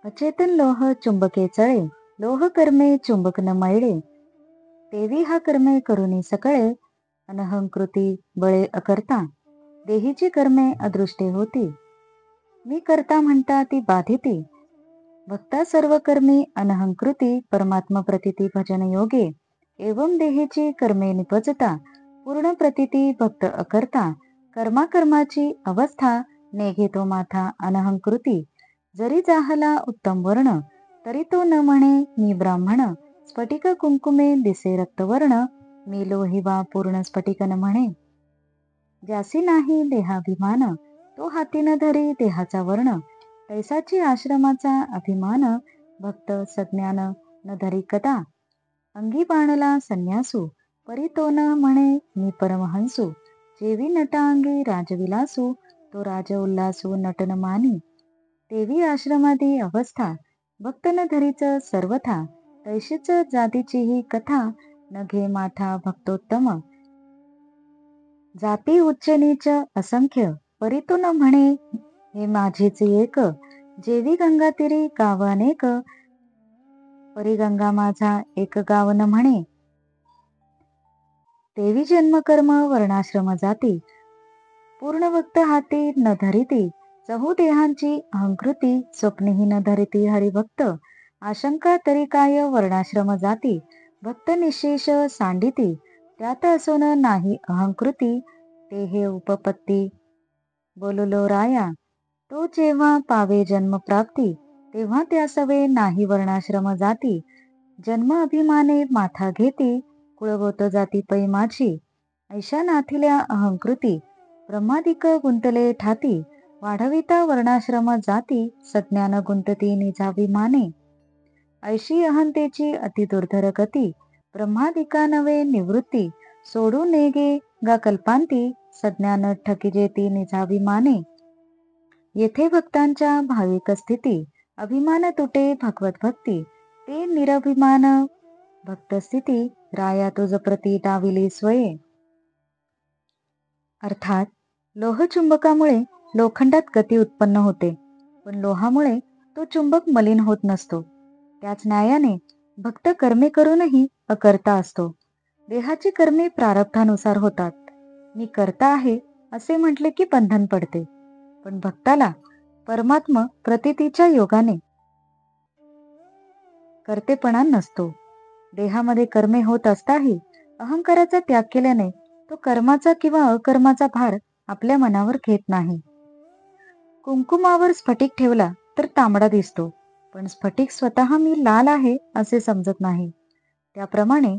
अचेतन लोह चुंबके चळे, लोह कर्मे चुंबक न मळले. तेवी हा कर्मे करुनी सकळे, अनहंकृती बळे अकर्ता. देहीची कर्मे अदृष्टे होती, मी करता म्हणता ती बाधिती. भक्ता सर्व कर्मी अनहंकृती, परमात्मा प्रतिती भजन योगे. एवं देहीची कर्मे निपजता, पूर्ण प्रतिती भक्त अकर्ता. कर्माची अवस्था, नेघे माथा अनहंकृती. जरी जाहला उत्तम वर्ण, तरी तो न म्हणे मी ब्राह्मण. स्फटिक कुंकुमे दिसे रक्तवर्ण, मी लोहिवा पूर्ण स्फटिक न म्हणे. ज्यासी नाही देहाभिमान, तो हाती न धरी देहाचा वर्ण. तैसाची आश्रमाचा अभिमान, भक्त सज्ञान न धरी कदा. अंगी बाणला संन्यासू, परी तो न म्हणे मी परमहंसू. जेवी नटांगी राजविलासू, तो राज उल्लासू नटन मानी. तेवी आश्रमादी अवस्था, भक्त न धरीच सर्वथा. तैशीच जातीची ही कथा, न घे माथा भक्तोत्तम. जाती उच्च नीच असंख्य, परी तो न म्हणे हे माझीच एक. जेवी गंगा तिरी गाव अनेक, परी गंगा माझा एक गाव न म्हणे. तेवी जन्म कर्म वर्णाश्रम जाती, पूर्ण भक्त हाती न धरिती. चहू देहांची अहंकृती, स्वप्नेही न धरिती हरिभक्त. आशंका तरी काय वर्णाश्रम जाती, भक्त निशेष सांडिती. त्यात असोन नाही अहंकृती, ते हे उपपत्ती बोललो राया. तो जेव्हा पावे जन्म प्राप्ती, तेव्हा त्यासवे नाही वर्णाश्रम जाती. जन्म अभिमाने माथा घेती, कुळगोत जाती पै माझी. ऐशा नाथिल्या अहंकृती, ब्रह्मादिक गुंतले ठाती. वाढविता वर्णाश्रम जाती, सज्ञान गुंतती निजाभिमाने. ऐशी अहंतेची अति दुर्धर गती, ब्रह्मादिका नवे निवृत्ती. सोडू नेगे गा कल्पांती, सज्ञान ठकिजेती निजाभिमाने. येथे भक्तांच्या भाविक स्थिती, अभिमान तुटे भगवत भक्ती. ते निरभिमान भक्त स्थिती, राया तुझ प्रती डाविली स्वये. अर्थात लोहचुंबकामुळे लोखंडात गती उत्पन्न होते, पण लोहामुळे तो चुंबक मलिन होत नसतो. त्याच न्यायाने भक्त कर्मे करूनही अकर्ता असतो. देहाची कर्मे प्रारब्धानुसार होतात. मी करता आहे असे म्हटले की बंधन पडते, पण भक्ताला परमात्मा प्रतीतीच्या योगाने कर्तेपणा नसतो. देहामध्ये कर्मे होत असताही अहंकाराचा त्याग केल्याने तो कर्माचा किंवा अकर्माचा भार आपल्या मनावर घेत नाही. कुंकुमावर स्फटिक ठेवला तर तांबडा दिसतो, पण स्फटिक स्वतः मी लाल आहे असे समजत नाही. त्याप्रमाणे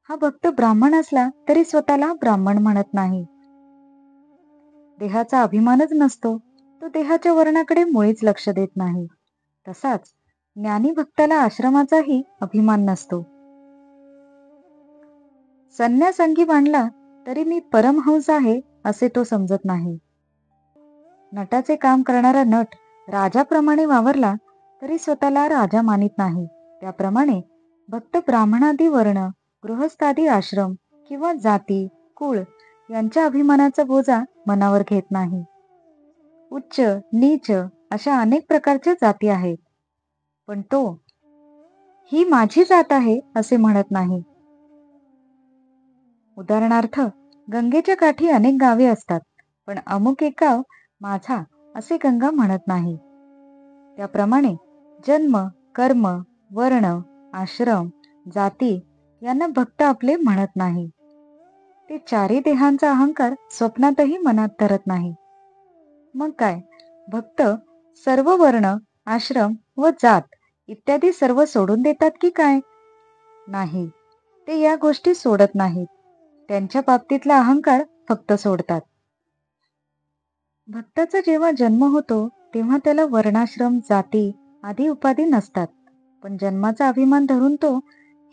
हा भक्त ब्राह्मण असला तरी स्वतःला ब्राह्मण म्हणत नाही. देहाचा अभिमानच नसतो, तो देहाच्या वर्णाकडे मुळीच लक्ष देत नाही. तसाच ज्ञानी भक्ताला आश्रमाचाही अभिमान नसतो. संन्यास अंगी बांधला तरी मी परमहंस आहे असे तो समजत नाही. नटाचे काम करणारा नट राजाप्रमाणे वावरला तरी स्वतःला राजा मानित नाही. त्याप्रमाणे भक्त ब्राह्मणादी वर्ण, गृहस्थादी आश्रम किंवा जाती कुळ यांच्या अभिमानाचा बोजा मनावर घेत नाही. उच्च नीच अशा अनेक प्रकारच्या जाती आहेत, पण तो ही माझी जात आहे असे म्हणत नाही. उदाहरणार्थ, गंगेच्या काठी अनेक गावे असतात, पण अमुक एक गाव माझा असे गंगा म्हणत नाही. त्याप्रमाणे जन्म, कर्म, वर्ण, आश्रम, जाती यांना भक्त आपले म्हणत नाही. ते चारी देहांचा अहंकार स्वप्नातही मनात धरत नाही. मग काय, भक्त सर्व वर्ण, आश्रम व जात इत्यादी सर्व सोडून देतात की काय? नाही, ते या गोष्टी सोडत नाहीत. त्यांच्या बाबतीतला अहंकार फक्त सोडतात. भक्ताचा जेव्हा जन्म होतो तेव्हा त्याला वर्णाश्रम, जाती आदी उपाधी नसतात, पण जन्माचा अभिमान धरून तो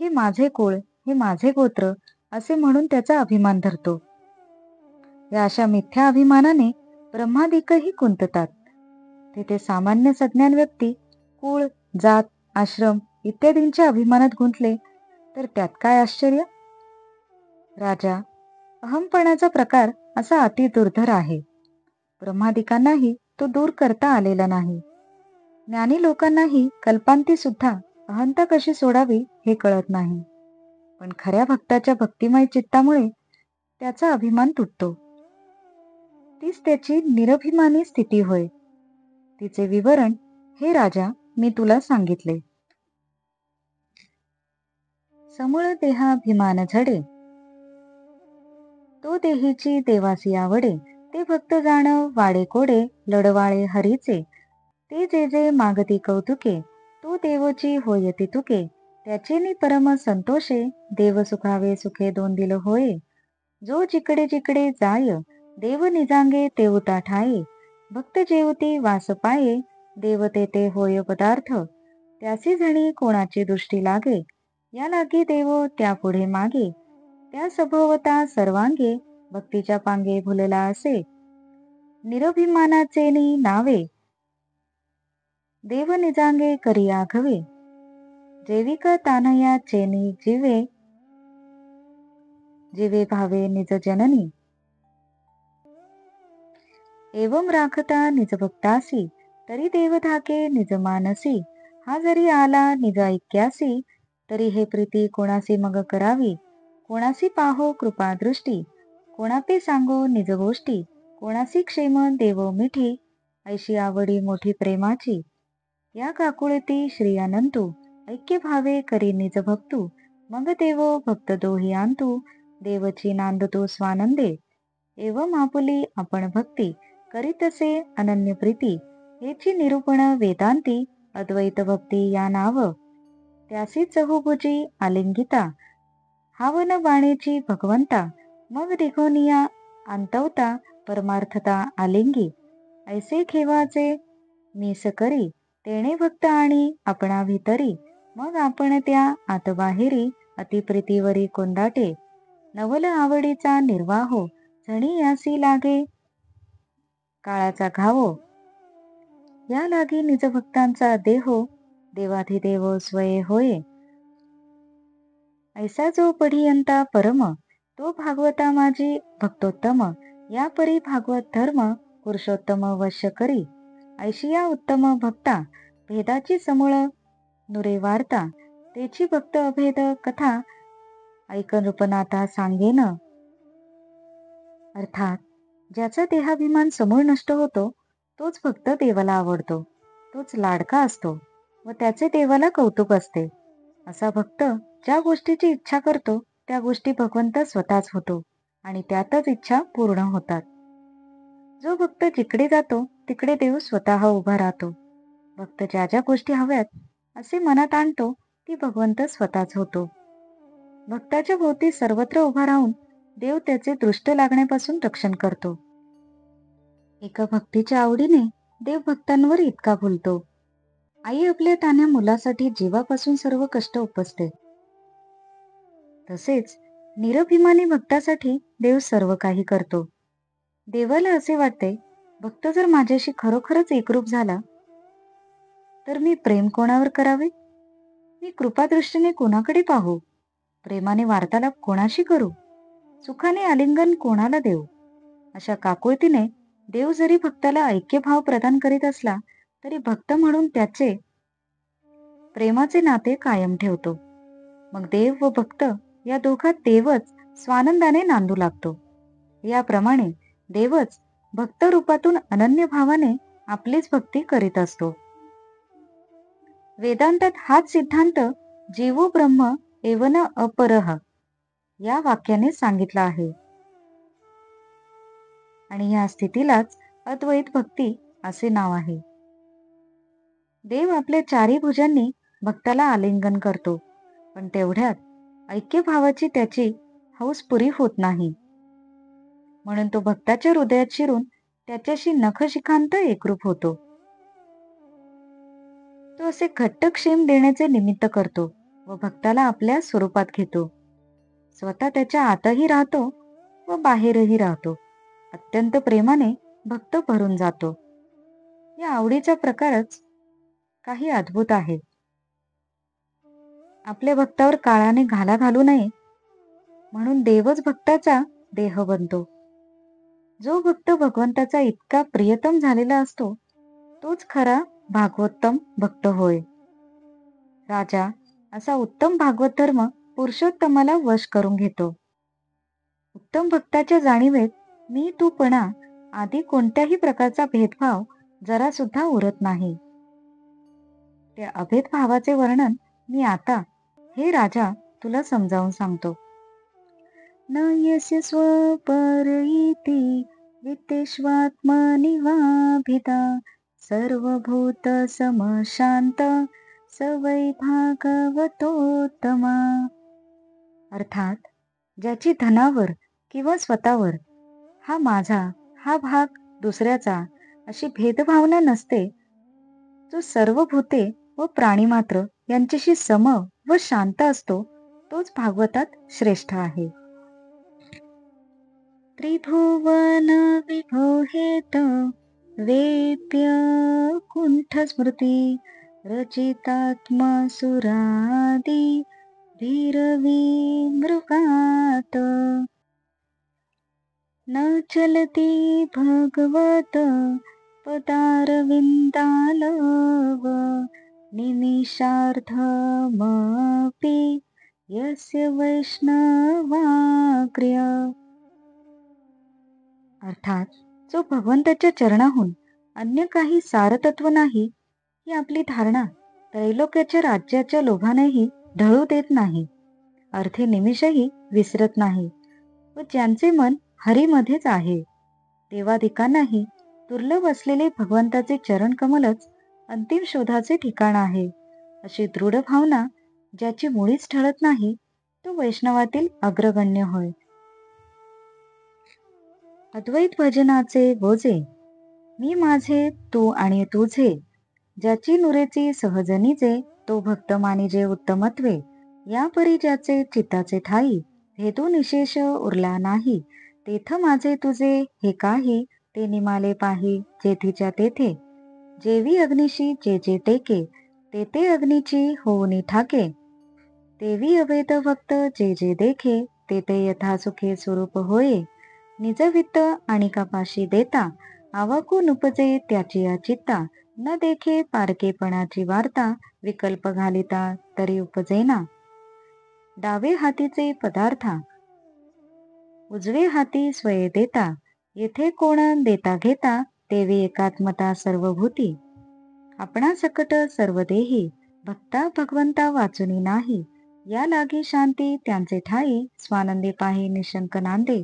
हे माझे कुळ, हे माझे गोत्र असे म्हणून त्याचा अभिमान धरतो. या अशा मिथ्या अभिमानाने ब्रह्मादिकही कुंततात. तेथे सामान्य सज्ञान व्यक्ती कुळ, जात, आश्रम इत्यादींच्या अभिमानात गुंतले तर त्यात काय आश्चर्य? राजा, अहमपणाचा प्रकार असा अति दुर्धर आहे. ब्रह्मादिकांनाही तो दूर करता आलेला नाही. ज्ञानी लोकांनाही कल्पांती सुद्धा अहंता कशी सोडावी हे कळत नाही. पण खऱ्या भक्ताच्या भक्तिमय चित्तामुळे त्याचा अभिमान तुटतो. तीच त्याची निरभिमानी स्थिती होय. तिचे विवरण हे राजा मी तुला सांगितले. समूळ देहाभिमान झडे, तो देहीची देवासी आवडे. ते भक्त जाण वाडे कोडे, लढवाळे हरीचे. ते जे जे मागती कौतुके, तो देवची होयती तुके. त्याचेनी परम संतोषे, देव सुखावे सुखे दोन दिल होय. जो जिकडे जिकडे जाय, देव निजांगे तेवता ठाये. भक्त जेवती वास पाये, देव ते होय पदार्थ. त्यासी जणी कोणाची दृष्टी लागे, या लागी देव त्या पुढे मागे. त्या सभोवता सर्वांगे, भक्तीच्या पांगे भुलला असे. निरभिमानाचेनी नावे, देव निजांगे करी आघवे. जैविक तानया चेनी जीवे, जीवे भावे निज जननी. एवम राखता निज भक्तासी, तरी देव धाके निज मानसी. हा जरी आला निज ऐक्यासी, तरी हे प्रीती कोणासी मग करावी. कोणासी पाहो कृपा दृष्टी, कोणापे सांगो निज गोष्टी. कोणासी क्षेम देव मिठी, ऐशी आवडी मोठी प्रेमाची. या काकुळती श्री अनंतू, ऐक्य भावे करी निज भक्तू. मग देव भक्त दोही आणतू, देवची नांदतो स्वानंदे. एवम आपुली आपण भक्ती, करीतसे अनन्य प्रीती. हेची निरूपण वेदांती, अद्वैत भक्ती या नाव. त्यासी चहुभुजी आलिंगिता, हावन बाणेची भगवंता. मग निघोनिया अंतवता, परमार्थता आलिंगी. ऐसे खेवाचे मीस करी, तेणे भक्त आणि आपणा भितरी. मग आपण त्या आतबाहेरी, अतिप्रीतीवरी कोंदाटे. नवल आवडीचा निर्वाहो, झणी यासी लागे काळाचा घावो. या लागी निज भक्तांचा देहो, देवाधिदेव स्वये होय. ऐसा जो पढियंता परम, तो भागवता माझी भक्तोत्तम. या परी भागवत धर्म, पुरुषोत्तम वश्य करी. ऐशिया उत्तम भक्ता, भेदाची समूळ नुरे वार्ता. तेची भक्त अभेद कथा, ऐकन रूपनाथा सांगेन. अर्थात ज्याचा देहाभिमान समूळ नष्ट होतो, तोच भक्त देवाला आवडतो, तोच लाडका असतो व त्याचे देवाला कौतुक असते. असा भक्त ज्या गोष्टीची इच्छा करतो, त्या गोष्टी भगवंत स्वतःच होतो आणि त्यातच इच्छा पूर्ण होतात. जो भक्त जिकडे जातो तिकडे देव स्वतः उभा राहतो. भक्त ज्या ज्या गोष्टी हव्यात असे मनात आणतो, ती भगवंत स्वतःच होतो. भक्ताच्या भोवती सर्वत्र उभा राहून देव त्याचे दृष्ट लागण्यापासून रक्षण करतो. एका भक्तीच्या आवडीने देव भक्तांवर इतका भुलतो. आई आपल्या तान्ह्या मुलासाठी जीवापासून सर्व कष्ट उपसते, तसेच निरभिमानी भक्तासाठी देव सर्व काही करतो. देवाला असे वाटते, भक्त जर माझ्याशी खरोखरच एकरूप झाला तर मी प्रेम कोणावर करावे, मी कृपादृष्टीने कोणाकडे पाहू, प्रेमाने वार्तालाप कोणाशी करू, सुखाने आलिंगन कोणाला देऊ. अशा काकुळतीने देव जरी भक्ताला ऐक्यभाव प्रदान करीत असला, तरी भक्त म्हणून त्याचे प्रेमाचे नाते कायम ठेवतो. मग देव व भक्त या दोघात देवच स्वानंदाने नांदू लागतो. याप्रमाणे देवच भक्त रूपातून अनन्य भावाने आपलीच भक्ती करीत असतो. वेदांतात हाच सिद्धांत जीवो ब्रह्म एवन अपरह या वाक्याने सांगितला आहे. आणि या स्थितीलाच अद्वैत भक्ती असे नाव आहे. देव आपल्या चारी भुजांनी भक्ताला आलिंगन करतो, पण तेवढ्यात ऐक्य भावाची त्याची हौस पुरी होत नाही. म्हणून तो भक्ताच्या हृदयात शिरून त्याच्याशी नखशिखांत एकरूप होतो. तो असे घट्ट क्षेम देण्याचे निमित्त करतो व भक्ताला आपल्या स्वरूपात घेतो. स्वतः त्याच्या आतही राहतो व बाहेरही राहतो. अत्यंत प्रेमाने भक्त भरून जातो. या आवडीचा प्रकारच काही अद्भुत आहे. आपल्या भक्तावर काळाने घाला घालू नये म्हणून देवच भक्ताचा देह बनतो. जो भक्त भगवंताचा इतका प्रियतम झालेला असतो, तोच खरा भागवतम भक्त होय. राजा, असा उत्तम भागवत धर्म पुरुषोत्तमाला वश करून घेतो. उत्तम भक्ताच्या जाणीवेत मी तूपणा आदी कोणत्याही प्रकारचा भेदभाव जरा सुद्धा उरत नाही. त्या अभेद भावाचे वर्णन मी आता, हे राजा, तुला समजावून सांगतो. न यस्य स्वपर इति वित्तेष्वात्मनि वाभिता सर्वभूत समशांत स वै भागवतोत्तमा. अर्थात, ज्याची धनावर किंवा स्वतःवर, हा माझा, हा भाग दुसऱ्याचा अशी भेदभावना नसते, जो सर्व भूते व प्राणीमात्र यांच्याशी सम व शांत असतो, तोच भागवतात श्रेष्ठ आहे. त्रिभुवन विभोहेत वेप्य कुंठ स्मृती रचितात्मसुरादी धीरवी मृगात न चलती भगवत पदारविंदालव निमिषार्धमपि यस्य वैष्णवाग्र्य. अर्थात, जो भगवंताच्या चरणाहून अन्य काही सारतत्व नाही ही आपली धारणा त्रैलोक्याच्या राज्याच्या लोभानेही ढळू देत नाही, अर्धे निमिषही विसरत नाही, व ज्यांचे मन हरीमध्येच आहे, देवादिकांनाही दुर्लभ असलेले भगवंताचे चरण कमलच अंतिम शोधाचे ठिकाण आहे, अशी दृढ भावना ज्याची मुळीच ढळत नाही, तो वैष्णवातील अग्रगण्य होय. अद्वैत भजनाचे बोजे मी माझे तू आणि तुझे, ज्याची नुरेची सहजनीचे तो भक्त मानिजे उत्तमत्वे, या परी ज्याचे चित्ताचे ठाई भेदू निशेष उरला नाही, तेथ माझे तुझे हे काही ते निमाले पाही जेथीच्या तेथे, जेवी अग्निशी जे जे टेके ते ते अग्नीची होऊनी ठाके, तेवी अवेद भक्त जे जे देखे ते ते यथासुखे स्वरूप होये, निज वित्त आणि कपाशी देता आवाकू नुपजे त्याची या चित्ता, न देखे पारकेपणाची वार्ता विकल्प घालिता तरी उपजेना. डावे हातीचे पदार्था उजवे हाती स्वये देता, येथे कोण देता घेता तेवी एकात्मता सर्वभूती. आपणा सकट सर्व देही भक्ता भगवंता वाचुनी नाही, या लागी शांती त्यांचे ठाई स्वानंदी पाही निशंक नांदे.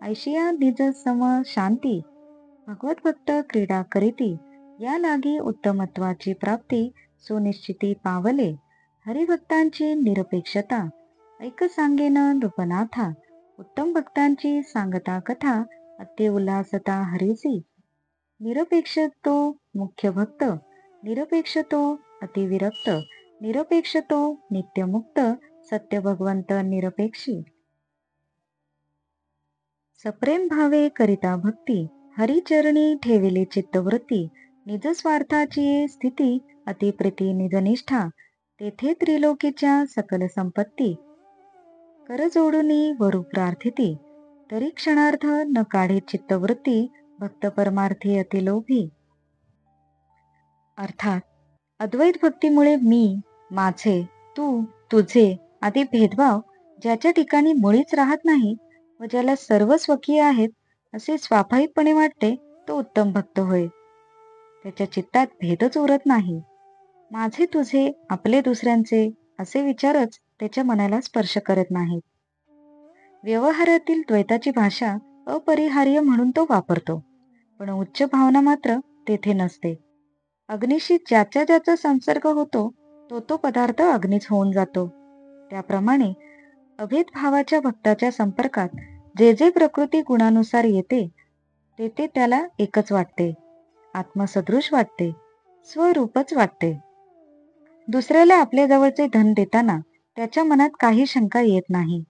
ऐशिया निज सम शांती भगवत भक्त क्रीडा करीती, या लागी उत्तमत्वाची प्राप्ती सुनिश्चिती पावले. हरिभक्तांची निरपेक्षता ऐक सांगेन नृपनाथा, उत्तम भक्तांची सांगता कथा अति उल्हासता हरीची. निरपेक्ष तो मुख्य भक्त, निरपेक्ष तो अतिविरक्त, निरपेक्ष तो नित्यमुक्त, सत्य भगवंत निरपेक्षी. सप्रेम भावे करिता भक्ती, हरिचरणी ठेविले चित्तवृत्ती, निज स्वार्थाची स्थिती अतिप्रीती निजनिष्ठा, तेथे त्रिलोकीच्या सकल संपत्ती. कर जोडुनी वरु प्रार्थिती, तरी क्षणार्थ न काढे चित्तवृत्ती, भक्त परमार्थी अतिलोभी. अर्थात, अद्वैत भक्तीमुळे मी, माझे, तू, तुझे आदी भेदभाव ज्याच्या ठिकाणी मुळीच राहत नाही व ज्याला सर्व स्वकीय आहेत असे स्वाभाविकपणे वाटते, तो उत्तम भक्त होय. त्याच्या चित्तात भेदच उरत नाही. माझे तुझे आपले दुसऱ्यांचे असे विचारच त्याच्या मनाला स्पर्श करत नाहीत. व्यवहारातील द्वैताची भाषा अपरिहार्य म्हणून तो वापरतो, पण उच्च भावना मात्र तेथे नसते. अग्नीशी ज्याचा ज्याचा संसर्ग होतो तो तो पदार्थ अग्नीच होऊन जातो. त्याप्रमाणे अभेद भावाच्या भक्ताच्या संपर्कात जे जे प्रकृती गुणानुसार येते ते ते त्याला एकच वाटते, आत्मसदृश वाटते, स्वरूपच वाटते. दुसऱ्याला आपल्या जवळचे धन देताना त्याच्या मनात काही शंका येत नाही,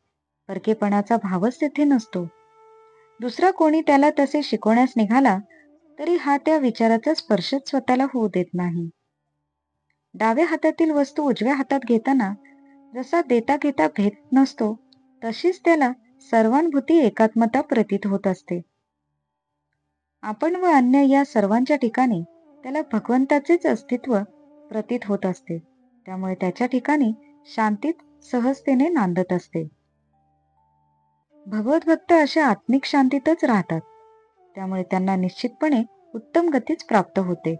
परकेपणाचा भावच तेथे नसतो. दुसरा कोणी त्याला तसे शिकवण्यास निघाला तरी हा त्या विचाराचा स्पर्शच स्वतःला होऊ देत नाही. डाव्या हातातील वस्तू उजव्या हातात घेताना जसा देता घेता भेद नसतो, तशीच त्याला सर्वानुभूती एकात्मता प्रतीत होत असते. आपण व अन्य या सर्वांच्या ठिकाणी त्याला भगवंताचेच अस्तित्व प्रतीत होत असते. त्यामुळे त्याच्या ठिकाणी शांतीत सहजतेने नांदत असते. भगवत भक्त अशा आत्मिक शांतीतच राहतात. त्यामुळे त्यांना निश्चितपणे उत्तम गतीच प्राप्त होते.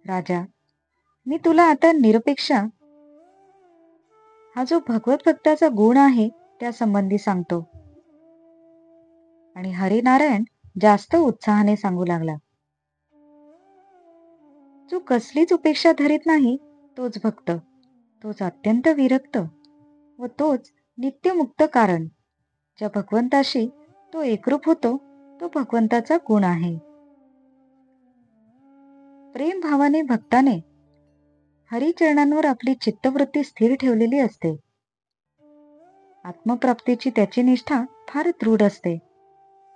राजा, मी तुला आता निरपेक्षा हा जो भगवत भक्ताचा गुण आहे त्या संबंधी सांगतो. आणि हरिनारायण जास्त उत्साहाने सांगू लागला. जो कसलीच उपेक्षा धरीत नाही तोच भक्त, तोच अत्यंत विरक्त व तोच नित्यमुक्त. कारण ज्या भगवंताशी तो एकरूप होतो तो भगवंताचा गुण आहे. प्रेम भावाने भक्ताने हरिचरणांवर आपली चित्तवृत्ती स्थिर ठेवलेली असते. आत्मप्राप्तीची त्याची निष्ठा फार दृढ असते.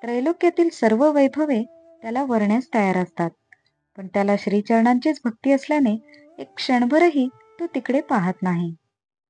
त्रैलोक्यातील सर्व वैभवे त्याला वरण्यास तयार असतात. पण त्याला श्रीचरणांचीच भक्ती असल्याने एक क्षणभरही तो तिकडे पाहत नाही.